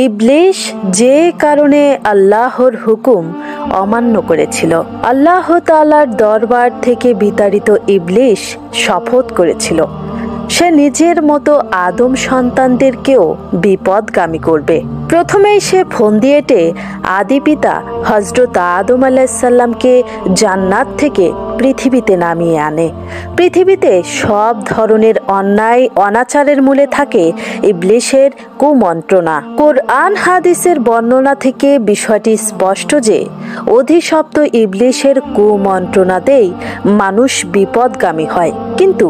ইবলিশ যে কারণে আল্লাহর হুকুম অমান্য করেছিল, আল্লাহ তাআলার দরবার থেকে বিতাড়িত ইবলিশ শপথ করেছিল সে নিজের মতো আদম সন্তানদেরকেও বিপদগামী করবে। প্রথমেই সে ফন্দি এঁটে আদি পিতা হযরত আদম আলাইহিসসালামকে জান্নাত থেকে পৃথিবীতে নামিয়ে আনে। পৃথিবীতে সব ধরনের অন্যায় অনাচারের মূলে থাকে ইবলিশের কুমন্ত্রণা। কোরআন হাদিসের বর্ণনা থেকে বিষয়টি স্পষ্ট যে অধিশপ্ত ইবলিশের কুমন্ত্রণাতেই মানুষ বিপদগামী হয়। কিন্তু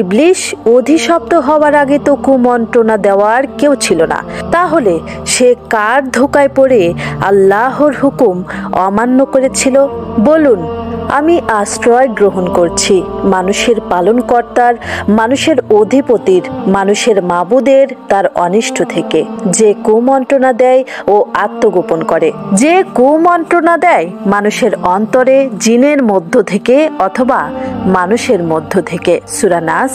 ইবলিশ অধিশপ্ত হওয়ার আগে তো কুমন্ত্রণা দেওয়ার কেউ ছিল না। তাহলে সে কার ধোকায় পড়ে আল্লাহর হুকুম অমান্য করেছিল? বলুন, আমি আশ্রয় গ্রহণ করছি মানুষের পালনকর্তার, মানুষের অধিপতির, মানুষের মাবুদের তার অনিষ্ট থেকে, যে কুমন্ত্রণা দেয় ও আত্মগোপন করে। যে কুমন্ত্রণা দেয় মানুষের অন্তরে, জিনের মধ্য থেকে অথবা মানুষের মধ্য থেকে। সূরা নাস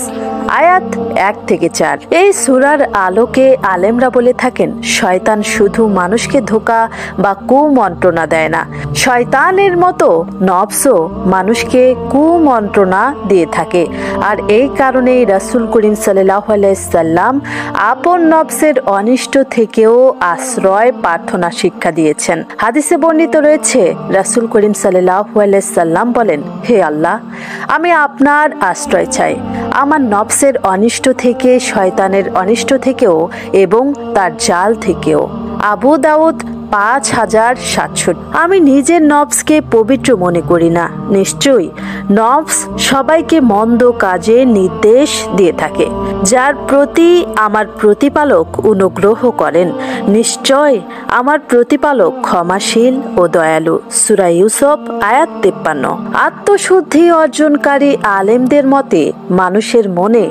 আয়াত 1-4। এই সূরার আলোকে আলেমরা বলে থাকেন, শয়তান শুধু মানুষকে ধোঁকা বা কুমন্ত্রণা দেয় না, শয়তানের মতো নফসও মানুষকে কুমন্ত্রণা দিয়ে থাকে। আর এই কারণেই রাসূল করিম সাল্লাল্লাহু আলাইহি সাল্লাম আপন নফসের অনিষ্ট থেকেও আশ্রয় প্রার্থনা শিক্ষা দিয়েছেন। হাদিসে বর্ণিত রয়েছে, রাসূল করিম সাল্লাল্লাহু আলাইহি সাল্লাম বলেন, হে আল্লাহ, আমি আপনার আশ্রয় চাই আমার নফসের অনিষ্ট থেকে, শয়তানের অনিষ্ট থেকেও এবং তার জাল থেকেও। আবু দাউদ 5767। আমি নিজের নফসকে পবিত্র মনে করি না। নিশ্চয়ই নফস সবাইকে মন্দ কাজে নির্দেশ দিয়ে থাকে, যার প্রতি আমার প্রতিপালক অনুগ্রহ করেন। নিশ্চয় আমার প্রতিপালক ক্ষমাশীল ও দয়ালু। সূরা ইউসুফ আয়াত 53। আত্মশুদ্ধি অর্জনকারী আলেমদের মতে মানুষের মনে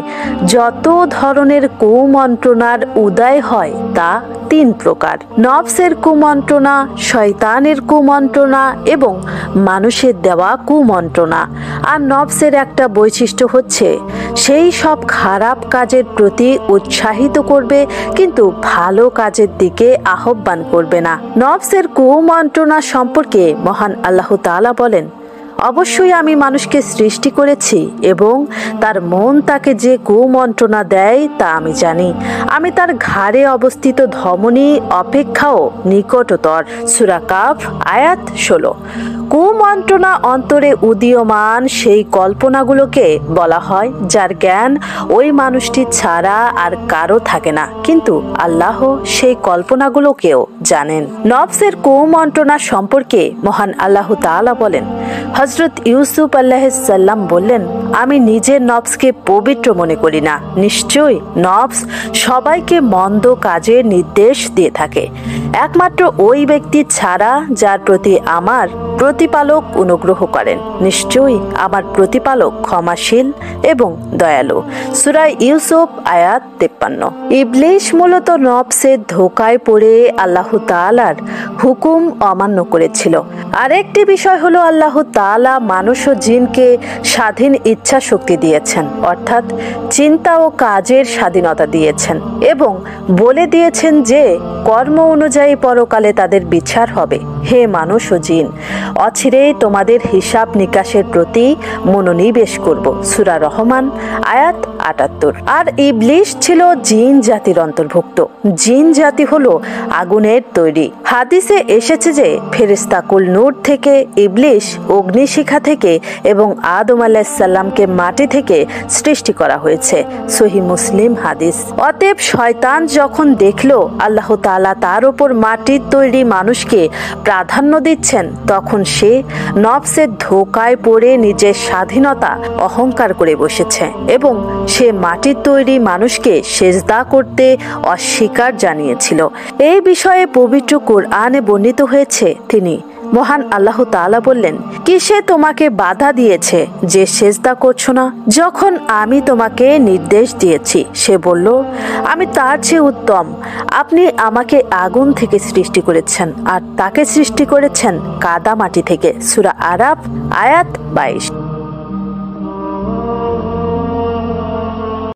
যত ধরনের কুমন্ত্রণার উদয় হয় তা 3 প্রকার: নফসের কুমন্ত্রণা, শয়তানের কুমন্ত্রণা এবং মানুষের দেওয়া কুমন্ত্রণা। আর নফসের একটা বৈশিষ্ট্য হচ্ছে সেই সব খারাপ কাজের প্রতি উৎসাহিত করবে কিন্তু ভালো কাজের দিকে আহ্বান করবে না। নফসের কুমন্ত্রণা সম্পর্কে মহান আল্লাহ তাআলা বলেন, অবশ্যই আমি মানুষকে সৃষ্টি করেছি এবং তার মন তাকে যে কুমন্ত্রণা দেয় তা আমি জানি। আমি তার ঘাড়ে অবস্থিত ধমনী অপেক্ষাও নিকটতর। সূরা কাফ আয়াত 16। কুমন্ত্রণা অন্তরে উদীয়মান সেই কল্পনাগুলোকে বলা হয় যার জ্ঞান ওই মানুষটি ছাড়া আর কারো থাকে না, কিন্তু আল্লাহ সেই কল্পনাগুলোকেও জানেন। নফসের কুমন্ত্রণা সম্পর্কে মহান আল্লাহ তাআলা বলেন, হযরত ইউসুফ আলাইহিস সালাম বললেন, আমি নিজের নফসকে পবিত্র মনে করি না। নিশ্চয়ই নফস সবাইকে মন্দ কাজের নির্দেশ দিয়ে থাকে, একমাত্র ওই ব্যক্তি ছাড়া যার প্রতি আমার প্রতিপালক অনুগ্রহ করেন। নিশ্চয়ই আমার প্রতিপালক ক্ষমাশীল এবং দয়ালু। সূরা ইউসুফ আয়াত 53। ইবলিশ মূলত নফসের ধোঁকায় পড়ে আল্লাহ তাআলার হুকুম অমান্য করেছিল। আরেকটি বিষয় হলো, আল্লাহ তাআলা মানুষ ও জিনকে স্বাধীন ইচ্ছা শক্তি দিয়েছেন, অর্থাৎ চিন্তা ও কাজের স্বাধীনতা দিয়েছেন এবং বলে দিয়েছেন যে কর্ম অনুযায়ী পরকালে তাদের বিচার হবে। হে মানুষ ও জিন, অচিরেই তোমাদের হিসাব নিকাশের প্রতি মনোনিবেশ করব। সূরা রহমান আয়াত 78। আর ইবলিশ ছিল জিন জাতির অন্তর্ভুক্ত। জিন জাতি হলো আগুনের তৈরি। হাদিসে এসেছে যে ফেরেশতা কুল নূর থেকে, ইবলিশ অগ্নিশিখা থেকে এবং আদম আলাইহিস সালামকে মাটি থেকে সৃষ্টি করা হয়েছে। সহিহ মুসলিম হাদিস। অতএব শয়তান যখন দেখলো আল্লাহ তাআলা তার উপর মাটির তৈরি মানুষকে প্রাধান্য দিচ্ছেন, তখন সে নফসের ধোঁকায় পড়ে নিজের স্বাধীনতা অহংকার করে বসেছে এবং সে মাটির তৈরি মানুষকে সেজদা করতে অস্বীকার জানিয়েছিল। এই বিষয়ে পবিত্র কোরআনে বর্ণিত হয়েছে, তিনি মহান আল্লাহ তাআলা বললেন, কিসে তোমাকে বাধা দিয়েছে যে সেজদা করছো না, যখন আমি তোমাকে নির্দেশ দিয়েছি? সে বলল, আমি তার চেয়ে উত্তম। আপনি আমাকে আগুন থেকে সৃষ্টি করেছেন আর তাকে সৃষ্টি করেছেন কাদা মাটি থেকে। সূরা আরাফ আয়াত 22।